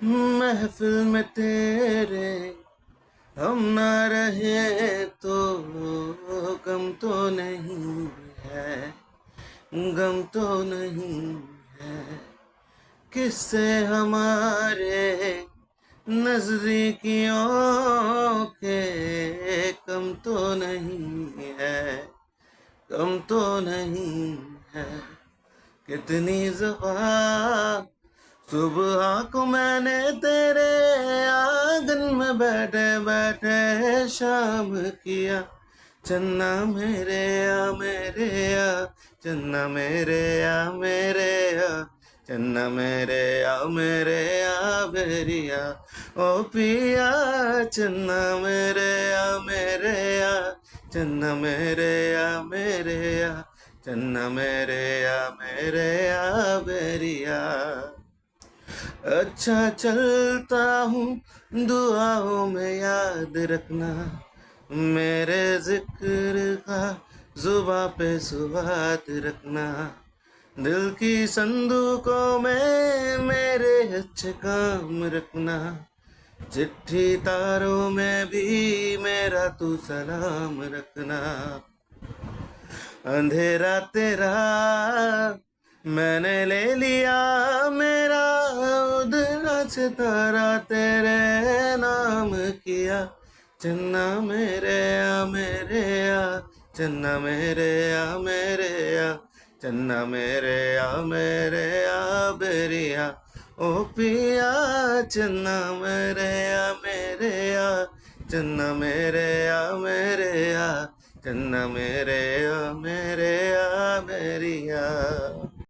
महफिल में तेरे हम ना रहे तो गम तो नहीं है, गम तो नहीं है। किससे हमारे नजदीकियों के कम तो नहीं है, कम तो नहीं है। कितनी दफा सुबह को मैंने तेरे आंगन में बैठे बैठे शाम किया। चन्ना मेरे आ मेरे आ, चन्ना मेरे आ मेरे आ, चन्ना मेरे आ मेरे आ बेरिया। ओ पिया चन्ना मेरे आ मेरे आ, चन्ना मेरे आ मेरे आ, चन्ना मेरे आ मेरे आ बेरिया। अच्छा चलता हूँ दुआओं में याद रखना, मेरे जिक्र का जुबा पे सुबात रखना। दिल की संदूकों में मेरे अच्छे काम रखना, चिट्ठी तारों में भी मेरा तू सलाम रखना। अंधेरा तेरा मैंने ले लिया मेरा, उधरा सितारा तेरे नाम किया। चन्ना मेरे आ मेरे आ, चन्ना मेरे आ मेरे आ, चन्ना मेरे आ मेरे आ बेरिया। ओ पिया चन्ना मेरे आ मेरे आ, चन्ना मेरे आ मेरे आ, चन्ना मेरे आ मेरे आ मेरिया।